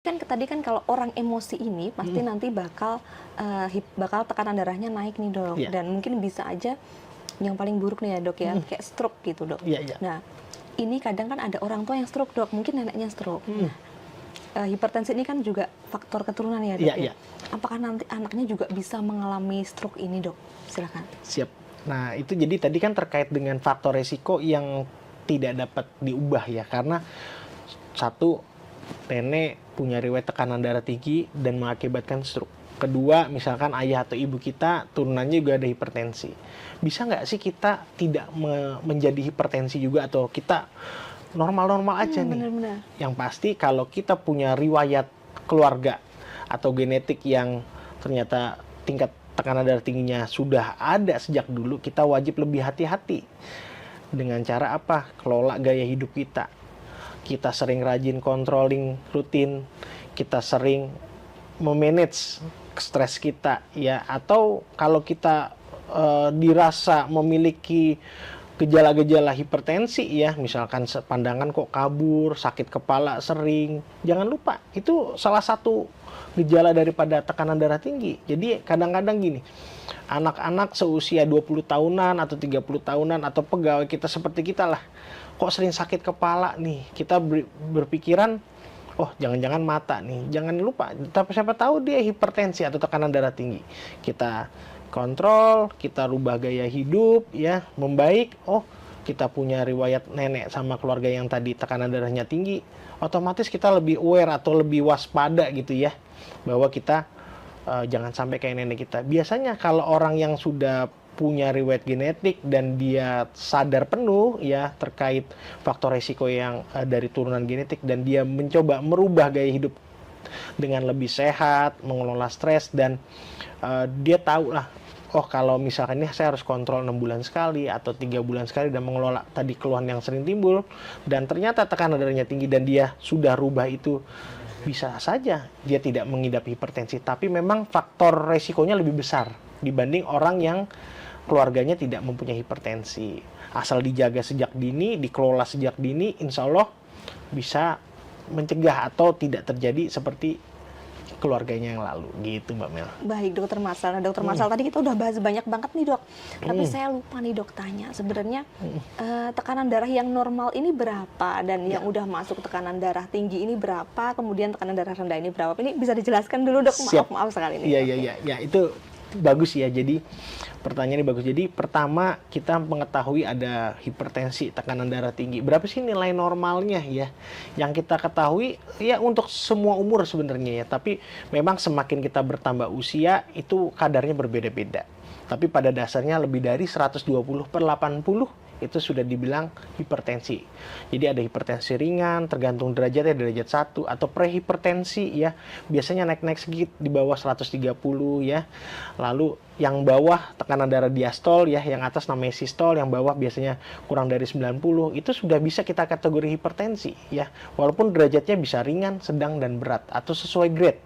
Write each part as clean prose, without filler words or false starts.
Kan tadi kan kalau orang emosi ini pasti nanti bakal bakal tekanan darahnya naik nih dok, Iya. dan mungkin bisa aja yang paling buruk nih ya dok ya, kayak stroke gitu dok. Iya, iya. Nah ini kadang kan ada orang tua yang stroke dok, mungkin neneknya stroke. Hmm. Hipertensi ini kan juga faktor keturunan ya dok Iya, ya. iya. Apakah nanti anaknya juga bisa mengalami stroke ini dok? Silakan. Siap. Nah, itu jadi tadi kan terkait dengan faktor resiko yang tidak dapat diubah ya, karena satu, nenek punya riwayat tekanan darah tinggi dan mengakibatkan stroke. Kedua, misalkan ayah atau ibu kita turunannya juga ada hipertensi. Bisa nggak sih kita tidak menjadi hipertensi juga, atau kita normal-normal aja nih? Benar-benar. Yang pasti kalau kita punya riwayat keluarga atau genetik yang ternyata tingkat tekanan darah tingginya sudah ada sejak dulu, kita wajib lebih hati-hati. Dengan cara apa? Kelola gaya hidup kita. Kita sering rajin controlling rutin, kita sering memanage stres kita ya, atau kalau kita dirasa memiliki gejala-gejala hipertensi ya, misalkan pandangan kok kabur, sakit kepala sering, jangan lupa itu salah satu gejala daripada tekanan darah tinggi. Jadi kadang-kadang gini, anak-anak seusia 20 tahunan atau 30 tahunan atau pegawai kita seperti kita lah, kok sering sakit kepala nih, kita berpikiran, oh jangan-jangan mata nih. Jangan lupa, tapi siapa tahu dia hipertensi atau tekanan darah tinggi. Kita kontrol, kita rubah gaya hidup ya, membaik. Oh, kita punya riwayat nenek sama keluarga yang tadi tekanan darahnya tinggi, otomatis kita lebih aware atau lebih waspada gitu ya, bahwa kita jangan sampai kayak nenek kita. Biasanya kalau orang yang sudah punya riwayat genetik dan dia sadar penuh ya terkait faktor resiko yang dari turunan genetik, dan dia mencoba merubah gaya hidup dengan lebih sehat, mengelola stres, dan dia tahu lah, oh kalau misalkan ini saya harus kontrol 6 bulan sekali atau 3 bulan sekali dan mengelola tadi keluhan yang sering timbul, dan ternyata tekanan darahnya tinggi dan dia sudah rubah itu, bisa saja dia tidak mengidap hipertensi, tapi memang faktor resikonya lebih besar dibanding orang yang keluarganya tidak mempunyai hipertensi. Asal dijaga sejak dini, dikelola sejak dini, insya Allah bisa mencegah atau tidak terjadi seperti keluarganya yang lalu, gitu Mbak Mel. Baik dokter Marsal. Nah dokter Marsal tadi kita udah bahas banyak banget nih dok. Tapi saya lupa nih dok tanya, sebenarnya tekanan darah yang normal ini berapa, dan yang udah masuk tekanan darah tinggi ini berapa, kemudian tekanan darah rendah ini berapa? Ini bisa dijelaskan dulu dok. Maaf sekali nih. Iya, itu bagus ya. Jadi pertanyaannya bagus. Jadi pertama kita mengetahui ada hipertensi, tekanan darah tinggi. Berapa sih nilai normalnya ya? Yang kita ketahui ya untuk semua umur sebenarnya ya. Tapi memang semakin kita bertambah usia itu kadarnya berbeda-beda. Tapi pada dasarnya lebih dari 120/80 itu sudah dibilang hipertensi. Jadi ada hipertensi ringan, tergantung derajatnya, derajat 1 atau prehipertensi ya. Biasanya naik-naik sedikit di bawah 130 ya. Lalu yang bawah tekanan darah diastol ya, yang atas namanya sistol, yang bawah biasanya kurang dari 90, itu sudah bisa kita kategori hipertensi ya. Walaupun derajatnya bisa ringan, sedang dan berat atau sesuai grade.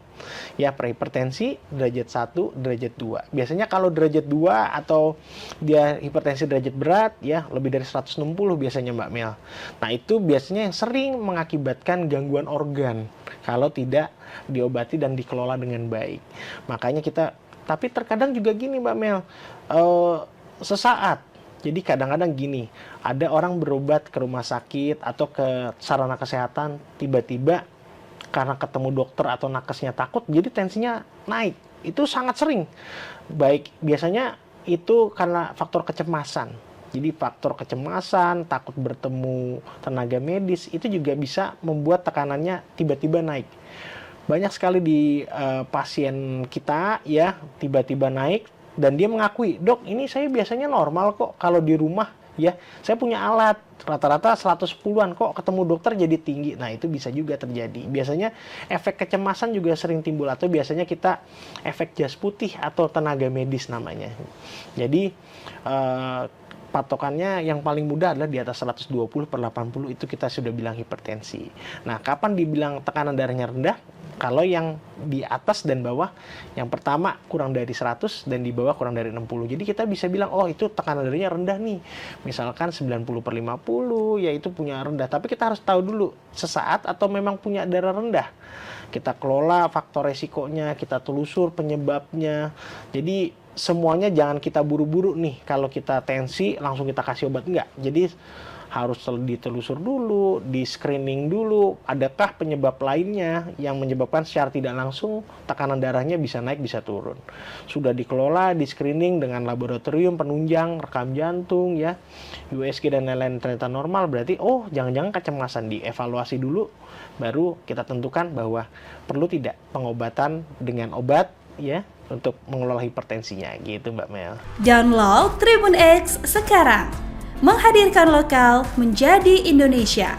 Ya, prehipertensi derajat 1, derajat 2. Biasanya kalau derajat 2 atau dia hipertensi derajat berat ya, lebih dari 160 biasanya Mbak Mel. Nah, itu biasanya yang sering mengakibatkan gangguan organ kalau tidak diobati dan dikelola dengan baik. Makanya kita, tapi terkadang juga gini Mbak Mel, sesaat. Jadi kadang-kadang gini, ada orang berobat ke rumah sakit atau ke sarana kesehatan, tiba-tiba karena ketemu dokter atau nakesnya takut, jadi tensinya naik. Itu sangat sering. Baik, biasanya itu karena faktor kecemasan. Jadi faktor kecemasan, takut bertemu tenaga medis, itu juga bisa membuat tekanannya tiba-tiba naik. Banyak sekali di pasien kita ya, tiba-tiba naik, dan dia mengakui, dok ini saya biasanya normal kok kalau di rumah. Ya, saya punya alat rata-rata 110-an, kok ketemu dokter jadi tinggi. Nah, itu bisa juga terjadi. Biasanya efek kecemasan juga sering timbul, atau biasanya kita efek jas putih atau tenaga medis namanya. Jadi patokannya yang paling mudah adalah di atas 120/80 itu kita sudah bilang hipertensi. Nah, kapan dibilang tekanan darahnya rendah? Kalau yang di atas dan bawah, yang pertama kurang dari 100 dan di bawah kurang dari 60. Jadi kita bisa bilang, oh itu tekanan darahnya rendah nih. Misalkan 90/50, ya itu punya rendah. Tapi kita harus tahu dulu, sesaat atau memang punya darah rendah. Kita kelola faktor resikonya, kita telusur penyebabnya. Jadi semuanya jangan kita buru-buru nih. Kalau kita tensi, langsung kita kasih obat. Enggak. Jadi harus ditelusur dulu, di screening dulu, adakah penyebab lainnya yang menyebabkan secara tidak langsung tekanan darahnya bisa naik, bisa turun. Sudah dikelola, di screening dengan laboratorium, penunjang, rekam jantung, ya, USG dan lain-lain ternyata normal, berarti oh jangan-jangan kecemasan, dievaluasi dulu, baru kita tentukan bahwa perlu tidak pengobatan dengan obat, ya, untuk mengelola hipertensinya, gitu Mbak Mel. Download Tribun X sekarang. Menghadirkan lokal menjadi Indonesia.